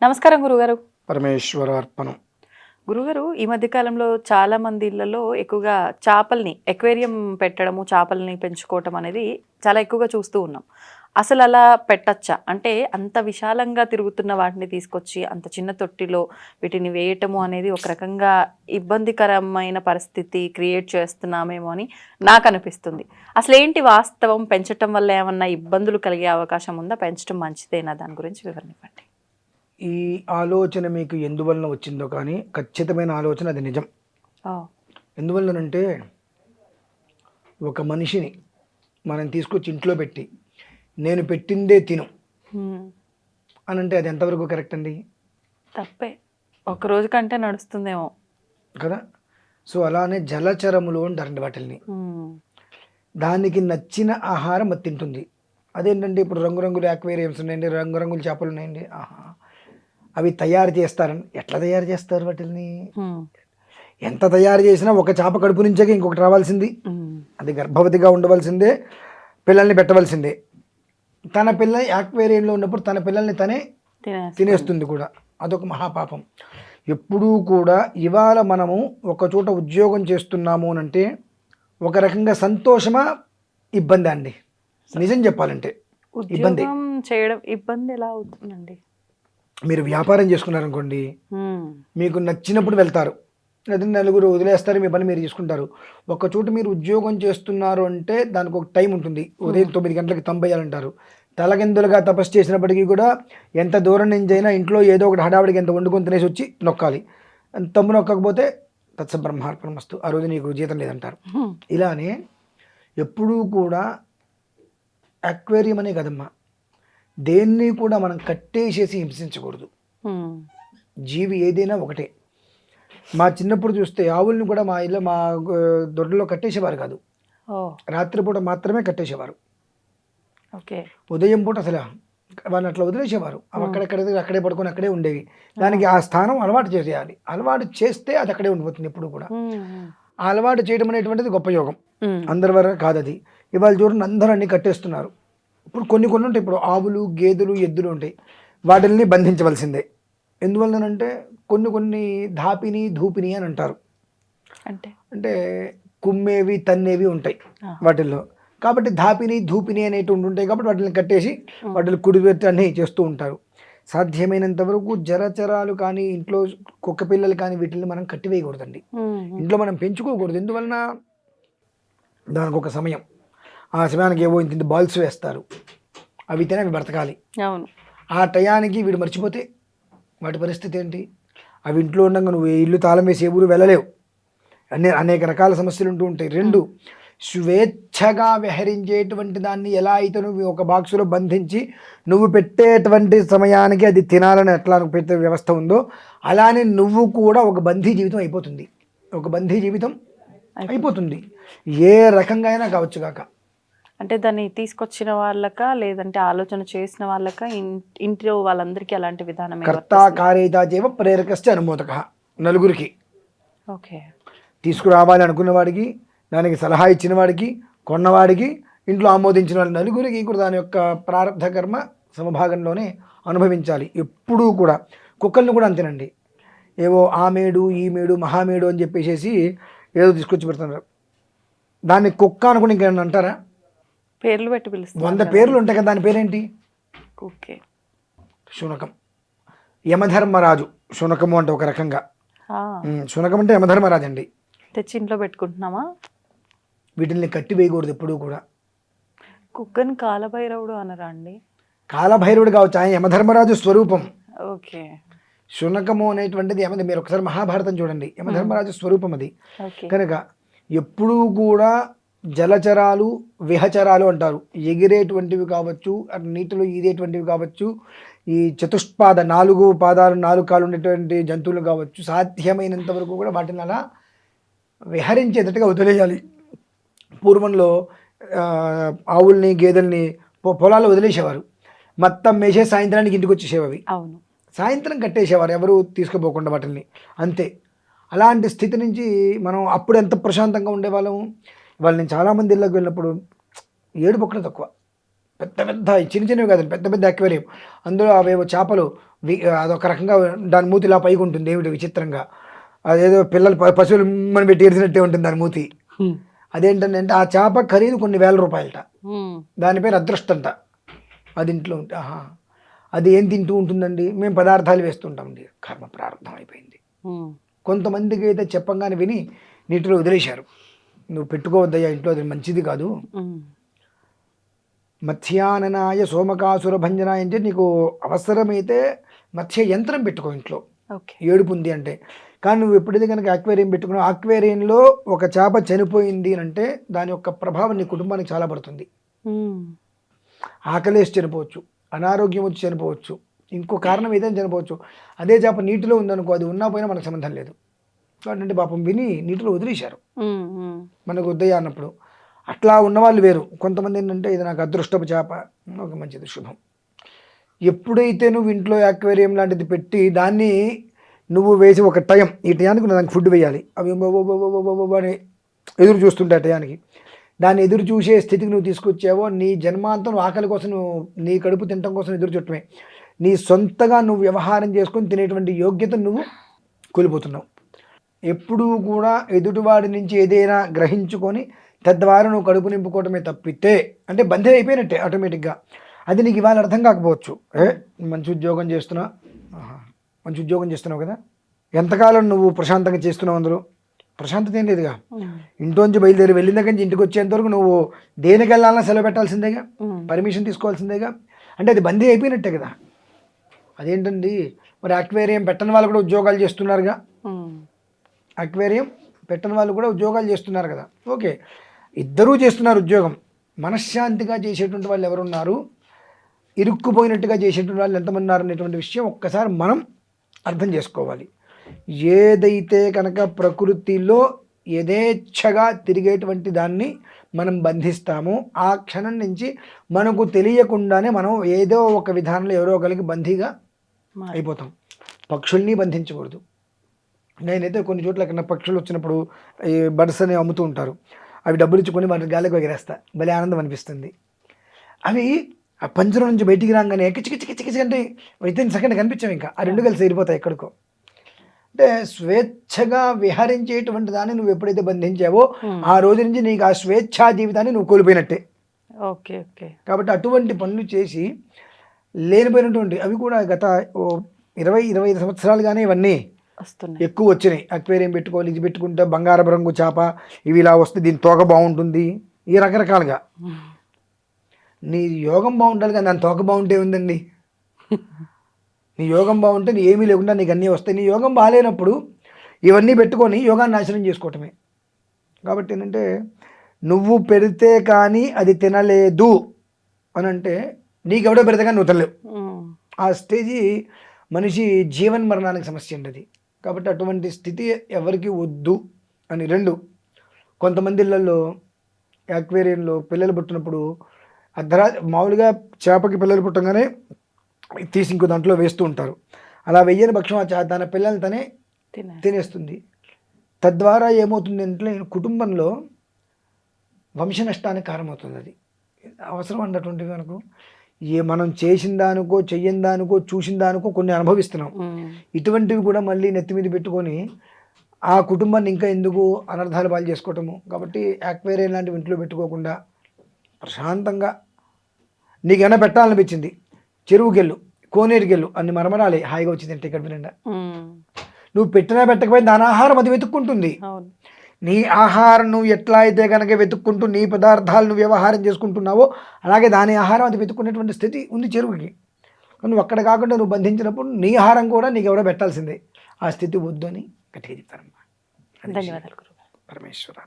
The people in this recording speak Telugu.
నమస్కారం గురుగారు. పరమేశ్వరార్పణం. గురుగారు, ఈ మధ్య కాలంలో చాలా మంది ఇళ్లలో ఎక్కువగా చేపల్ని ఎక్వేరియం పెట్టడము, చేపల్ని పెంచుకోవటం అనేది చాలా ఎక్కువగా చూస్తూ ఉన్నాం. అసలు అలా పెట్టచ్చా? అంటే అంత విశాలంగా తిరుగుతున్న వాటిని తీసుకొచ్చి అంత చిన్న తొట్టిలో వీటిని వేయటము అనేది ఒక రకంగా ఇబ్బందికరమైన పరిస్థితి క్రియేట్ చేస్తున్నామేమో అని నాకు అనిపిస్తుంది. అసలు ఏంటి వాస్తవం? పెంచటం వల్ల ఏమన్నా ఇబ్బందులు కలిగే అవకాశం ఉందా? పెంచడం మంచిదేనా? దాని గురించి వివరణ ఇవ్వండి. ఈ ఆలోచన మీకు ఎందువలన వచ్చిందో కానీ ఖచ్చితమైన ఆలోచన అది నిజం. ఓ, ఎందువలనంటే ఒక మనిషిని మనం తీసుకొచ్చి ఇంట్లో పెట్టి నేను పెట్టిందే తిను హ్మ్. అని అంటే అది ఎంతవరకు కరెక్ట్ అండి? తప్పే. ఒక రోజు కంటే నడుస్తుందేమో. కదా. సో అలానే జలచరములు అంటారండి వాటిల్ని. హ్మ్. దానికి నచ్చిన ఆహారం అది తింటుంది. అదేంటంటే ఇప్పుడు రంగురంగుల యాక్వేరియంస్ ఉన్నాయండి, రంగురంగుల చేపలు ఉన్నాయండి. ఆహా, అవి తయారు చేస్తారని ఎట్లా తయారు చేస్తారు వాటిల్ని? హ్మ్. ఎంత తయారు చేసినా ఒక చేప కడుపు నుంచే ఇంకొకటి రావాల్సింది. హ్మ్. అది గర్భవతిగా ఉండవలసిందే, పిల్లల్ని పెట్టవలసిందే. తన పిల్ల యాక్వేరియంలో ఉన్నప్పుడు తన పిల్లల్ని తనే తినేస్తుంది. తినేస్తుంది కూడా. అదొక మహాపాపం. ఎప్పుడూ కూడా ఇవాళ మనము ఒక చోట ఉద్యోగం చేస్తున్నాము అని అంటే ఒక రకంగా సంతోషమా ఇబ్బంది అండి? నిజం చెప్పాలంటే ఇబ్బంది. ఉద్యోగం చేయడం ఇబ్బంది ఎలా అవుతుందండి? మీరు వ్యాపారం చేసుకున్నారనుకోండి, హ్మ్. మీకు నచ్చినప్పుడు వెళ్తారు, లేదా నలుగురు వదిలేస్తారు, మీ పని మీరు చేసుకుంటారు. ఒక చోట మీరు ఉద్యోగం చేస్తున్నారు అంటే దానికి ఒక టైం ఉంటుంది. ఉదయం 9 గంటలకు తంబేయాలంటారు. తలకిందులుగా తపస్సు చేసినప్పటికీ కూడా ఎంత దూరం నుంచి అయినా ఇంట్లో ఏదో ఒకటి హడావిడికి ఎంత వండుకొని తినేసి వచ్చి నొక్కాలి. తమ్ము నొక్కకపోతే తత్సబ్రహ్మార్పణమస్తు, ఆ రోజు నీకు జీతం లేదంటారు. హ్మ్. ఇలానే ఎప్పుడూ కూడా అక్వేరియం అనే కదమ్మా, దేన్ని కూడా మనం కట్టేసేసి హింసించకూడదు. హ్మ్. జీవి ఏదైనా ఒకటే. మా చిన్నప్పుడు చూస్తే ఆవుల్ని కూడా మా ఇల్లు మా దొడ్లో కట్టేసేవారు కాదు. ఓ, రాత్రిపూట మాత్రమే కట్టేసేవారు. ఓకే. ఉదయం పూట అసలు వాళ్ళని అట్లా వదిలేసేవారు. అవి అక్కడే పడుకొని అక్కడే ఉండేవి. దానికి ఆ స్థానం అలవాటు చేసేయాలి. అలవాటు చేస్తే అది అక్కడే ఉండిపోతుంది ఎప్పుడు కూడా. హ్మ్. ఆ అలవాటు చేయడం అనేటువంటిది గొప్ప యోగం. హ్మ్. అందరి వరకు కాదు అది. ఇవాళ చూడండి అందరూ అన్ని కట్టేస్తున్నారు. ఇప్పుడు కొన్ని ఉంటాయి. ఇప్పుడు ఆవులు, గేదెలు, ఎద్దులు ఉంటాయి. వాటిల్ని బంధించవలసిందే. ఎందువల్లనంటే కొన్ని ధాపిని, ధూపిని అని అంటారు. అంటే అంటే కుమ్మేవి, తన్నేవి ఉంటాయి వాటిల్లో. కాబట్టి ధాపిని, ధూపిని అనేటువంటి ఉంటాయి. కాబట్టి వాటిని కట్టేసి వాటిని కుడిపెట్టి అన్నీ చేస్తూ ఉంటారు. సాధ్యమైనంత వరకు జలచరాలు కానీ, ఇంట్లో కుక్క పిల్లలు కానీ వీటిని మనం కట్టివేయకూడదండి. ఇంట్లో మనం పెంచుకోకూడదు. ఎందువలన? దానికి ఒక సమయం, ఆ సమయానికి ఏవో ఇంత బాల్స్ వేస్తారు, అవి తినే అవి బ్రతకాలి. అవును. ఆ టయానికి వీడు మర్చిపోతే వాటి పరిస్థితి ఏంటి? అవి ఇంట్లో ఉండగా నువ్వు ఇల్లు తాళం వేసి ఏ ఊరు వెళ్ళలేవు. అనేక రకాల సమస్యలు ఉంటూ ఉంటాయి. 2, స్వేచ్ఛగా విహరించేటువంటి దాన్ని ఎలా అయితే నువ్వు ఒక బాక్సులో బంధించి నువ్వు పెట్టేటువంటి సమయానికి అది తినాలని ఎట్లా పెట్టే వ్యవస్థ ఉందో అలానే నువ్వు కూడా ఒక బందీ జీవితం అయిపోతుంది. ఒక బందీ జీవితం అయిపోతుంది. ఏ రకంగా అయినా కావచ్చు కాక. అంటే దాన్ని తీసుకొచ్చిన వాళ్ళక, లేదంటే ఆలోచన చేసిన వాళ్ళక, ఇంట్లో వాళ్ళందరికీ అలాంటి విధానం కర్త కార్యత చేవ ప్రేరకశ్చ అనుమోదక. నలుగురికి ఓకే. తీసుకురావాలి అనుకున్న వాడికి, దానికి సలహా ఇచ్చిన వాడికి, కొన్నవాడికి, ఇంట్లో ఆమోదించిన వాడి నలుగురికి కూడా దాని యొక్క ప్రారంభ కర్మ సమభాగంలోనే అనుభవించాలి. ఎప్పుడూ కూడా కుక్కల్ని కూడా అంతేనండి. ఏవో ఆ మేడు, ఈ మేడు, మహామేడు అని చెప్పేసి ఏదో తీసుకొచ్చి పెడుతున్నారు. దాన్ని కుక్క అనుకుని ఇంకేమన్నా అంటారా? పేర్లు పెట్టి పిలుస్తారు. 100 పేర్లు ఉంటాయి కదా. దాని పేరేంటి? ఓకే. శునకం. యమధర్మరాజు శునకము అంటే ఒక రకంగా. శునకం అంటే యమధర్మరాజు అండి. తెచ్చి ఇంట్లో పెట్టుకుంటున్నామా? వీటిని కట్టి వేయకూడదు ఎప్పుడూ కూడా. కుక్కని కాలభైరవుడు అనరా అండి? కాలభైరవుడు కావచ్చు, ఆయన యమధర్మరాజు స్వరూపం. ఓకే. శునకము అనేటువంటిది మీరు ఒకసారి మహాభారతం చూడండి, యమధర్మరాజు స్వరూపం అది. కనుక ఎప్పుడూ కూడా జలచరాలు, విహచరాలు అంటారు, ఎగిరేటువంటివి కావచ్చు, నీటిలో ఈదేటువంటివి కావచ్చు, ఈ చతుష్పాద 4 పాదాలు 4 కాళ్ళు ఉండేటువంటి జంతువులు కావచ్చు, సాధ్యమైనంత వరకు కూడా వాటిని అలా విహరించేటట్టుగా వదిలేయాలి. పూర్వంలో ఆవుల్ని, గేదెల్ని పొలాల్లో వదిలేసేవారు. మొత్తం మేసే సాయంత్రానికి ఇంటికి వచ్చేసేవి. అవును. సాయంత్రం కట్టేసేవారు, ఎవరు తీసుకుపోకుండా వాటిని. అంతే. అలాంటి స్థితి నుంచి మనం అప్పుడు ఎంత ప్రశాంతంగా ఉండేవాళ్ళము. వాళ్ళు నేను చాలామంది ఇళ్ళకి వెళ్ళినప్పుడు ఏడుపు ఒక్కటే తక్కువ. పెద్ద పెద్ద చిన్న చిన్నవి కాదండి, పెద్ద పెద్ద అక్వేరియం. అందులో అవేవో చేపలు అదొక రకంగా దాని మూతి ఇలా పైకి ఉంటుంది, ఏమిటి విచిత్రంగా, అదేదో పిల్లలు పశువులు మనం పెట్టి ఎరిసినట్టే ఉంటుంది దాని మూతి. అదేంటంటే ఆ చేప ఖరీదు కొన్ని వేల రూపాయలట, దాని పేరు అదృష్టంట. అది ఇంట్లో ఉంటే అది ఏం తింటూ ఉంటుందండి, మేము పదార్థాలు వేస్తుంటామండి. కర్మ ప్రారంభం అయిపోయింది. కొంతమందికి అయితే చెప్పంగానే విని నీటిలో వదిలేశారు, నువ్వు పెట్టుకోవద్దయ్యా ఇంట్లో, అది మంచిది కాదు. మత్స్యాననాయ సోమకాసుర భంజనాయ అంటే నీకు అవసరమైతే మత్స్య యంత్రం పెట్టుకో ఇంట్లో, ఏడుపు ఉంది అంటే. కానీ నువ్వు ఎప్పుడైతే కనుక అక్వేరియం పెట్టుకున్నావు, అక్వేరియంలో ఒక చేప చనిపోయింది అంటే దాని యొక్క ప్రభావం నీ కుటుంబానికి చాలా పడుతుంది. ఆకలేసి చనిపోవచ్చు, అనారోగ్యం వచ్చి చనిపోవచ్చు, ఇంకో కారణం ఏదైనా చనిపోవచ్చు. అదే చేప నీటిలో ఉందనుకో, అది ఉన్నా పోయినా మనకు సంబంధం లేదు. కాబట్టి పాపం విని నీటిలో వదిలేశారు మనకు వద్దయ్యా అన్నప్పుడు. అట్లా ఉన్నవాళ్ళు వేరు. కొంతమంది ఏంటంటే ఇది నాకు అదృష్టపు చేప, ఒక మంచిది, శుభం. ఎప్పుడైతే నువ్వు ఇంట్లో అక్వేరియం లాంటిది పెట్టి దాన్ని నువ్వు వేసి ఒక టైం, ఈ టయానికి నువ్వు దానికి ఫుడ్ వేయాలి, అవి అని ఎదురు చూస్తుంటే ఆ టయానికి, దాన్ని ఎదురు చూసే స్థితికి నువ్వు తీసుకొచ్చావో నీ జన్మాంతం ఆకలి కోసం నువ్వు నీ కడుపు తినడం కోసం ఎదురు చుట్టమే, నీ సొంతగా నువ్వు వ్యవహారం చేసుకొని తినేటువంటి యోగ్యత నువ్వు కోల్పోతున్నావు. ఎప్పుడూ కూడా ఎదుటివాడి నుంచి ఏదైనా గ్రహించుకొని తద్వారా నువ్వు కడుపు నింపుకోవటమే తప్పితే అంటే బంధం అయిపోయినట్టే ఆటోమేటిక్గా. అది నీకు ఇవాళ అర్థం కాకపోవచ్చు. మంచి ఉద్యోగం చేస్తున్నావు కదా, ఎంతకాలం నువ్వు ప్రశాంతంగా చేస్తున్నావు, అందులో ప్రశాంతత ఏం లేదుగా. ఇంట్లోంచి బయలుదేరి వెళ్ళిన దగ్గర నుంచి ఇంటికి వచ్చేంత వరకు నువ్వు దేనికి వెళ్ళాలన్నా సెలవు పెట్టాల్సిందేగా, పర్మిషన్ తీసుకోవాల్సిందేగా. అంటే అది బందీ అయిపోయినట్టే కదా. అదేంటండి మరి అక్వేరియం పెట్టని వాళ్ళు కూడా ఉద్యోగాలు చేస్తున్నారుగా, అక్వేరియం పెట్టని వాళ్ళు కూడా ఉద్యోగాలు చేస్తున్నారు కదా. ఓకే, ఇద్దరూ చేస్తున్నారు ఉద్యోగం. మనశ్శాంతిగా చేసేటువంటి వాళ్ళు ఎవరున్నారు, ఇరుక్కుపోయినట్టుగా చేసేటువంటి వాళ్ళు ఎంతమంది ఉన్నారు అనేటువంటి విషయం ఒక్కసారి మనం అర్థం చేసుకోవాలి. ఏదైతే కనుక ప్రకృతిలో యథేచ్ఛగా తిరిగేటువంటి దాన్ని మనం బంధిస్తామో ఆ క్షణం నుంచి మనకు తెలియకుండానే మనం ఏదో ఒక విధానంలో ఎవరో ఒకరికి బందీగా అయిపోతాం. పక్షుల్ని బంధించకూడదు. నేనైతే కొన్ని చోట్ల కన్నా పక్షులు వచ్చినప్పుడు ఈ బర్డ్స్ అని అమ్ముతూ ఉంటారు, అవి డబ్బులు ఇచ్చుకొని వాటి గాలికి ఎగరేస్తా, భలే ఆనందం అనిపిస్తుంది. అవి ఆ పంజరం నుంచి బయటికి రాగానే కిచికిచి అంటే విత్ ఇన్ సెకండ్ కనిపించాం, ఇంకా ఆ రెండు కలిసి వెళ్ళిపోతాయి ఎక్కడికో. అంటే స్వేచ్ఛగా విహరించేటువంటి దాన్ని నువ్వు ఎప్పుడైతే బంధించావో ఆ రోజు నుంచి నీకు ఆ స్వేచ్ఛా జీవితాన్ని నువ్వు కోల్పోయినట్టే. Okay okay. కాబట్టి అటువంటి పనులు చేసి లేనిపోయినటువంటి అవి కూడా గత 20-25 సంవత్సరాలుగానే ఇవన్నీ ఎక్కువ వచ్చినాయి. అక్వేరియం పెట్టుకోవాలి, ఇది పెట్టుకుంటే బంగారపు రంగు చేప, ఇవి ఇలా వస్తే దీని తోక బాగుంటుంది, ఈ రకరకాలుగా. నీ యోగం బాగుండాలి కానీ దాని తోక బాగుంటే ఉందండి. నీ యోగం బాగుంటే నీ ఏమీ లేకుండా నీకు అన్నీ వస్తాయి. నీ యోగం బాగాలేనప్పుడు ఇవన్నీ పెట్టుకొని యోగాన్ని నాశనం చేసుకోవటమే. కాబట్టి ఏంటంటే నువ్వు పెడితే కానీ అది తినలేదు అని అంటే నీకెవడో పెడితే కానీ నువ్వు తినలేవు. ఆ స్టేజీ మనిషి జీవన్ మరణానికి సమస్య అండి అది. కాబట్టి అటువంటి స్థితి ఎవరికి వద్దు అని. రెండు, కొంతమంది ఇళ్ళల్లో అక్వేరియంలో పిల్లలు పుట్టినప్పుడు మామూలుగా చేపకి పిల్లలు పుట్టగానే తీసి ఇంకో దాంట్లో వేస్తూ ఉంటారు. అలా వెయ్యని పక్షం తన పిల్లల్ని తనే తినేస్తుంది. తద్వారా ఏమవుతుంది అంటే కుటుంబంలో వంశ నష్టానికి కారణమవుతుంది. అది అవసరం అన్నటువంటివి మనకు మనం చేసిన దానికో చెయ్యని దానికో చూసిన దానికో కొన్ని అనుభవిస్తున్నాం. ఇటువంటివి కూడా మళ్ళీ నెత్తి మీద పెట్టుకొని ఆ కుటుంబాన్ని ఇంకా ఎందుకు అనర్థాలు పాలు చేసుకోవటము. కాబట్టి అక్వేరియం లాంటివి ఇంట్లో పెట్టుకోకుండా ప్రశాంతంగా నీకేమైనా పెట్టాలనిపించింది, చెరువుకెళ్ళు, కోనేరుకెళ్ళు, అన్ని మరమరాలి హాయిగా వచ్చింది అంటే ఇక్కడ నిండా. నువ్వు పెట్టినా పెట్టకపోయినా దాని ఆహారం అది వెతుక్కుంటుంది. నీ ఆహారం నువ్వు ఎట్లా అయితే కనుక వెతుక్కుంటూ నీ పదార్థాలు నువ్వు వ్యవహారం చేసుకుంటున్నావో అలాగే దాని ఆహారం అది వెతుక్కునేటువంటి స్థితి ఉంది చెరువుకి. నువ్వు అక్కడ కాకుండా నువ్వు బంధించినప్పుడు నీ ఆహారం కూడా నీకు ఎవడో పెట్టాల్సిందే. ఆ స్థితి వద్దు అని గట్టిగా చెప్తారమ్మా. ధన్యవాదాలు. పరమేశ్వర.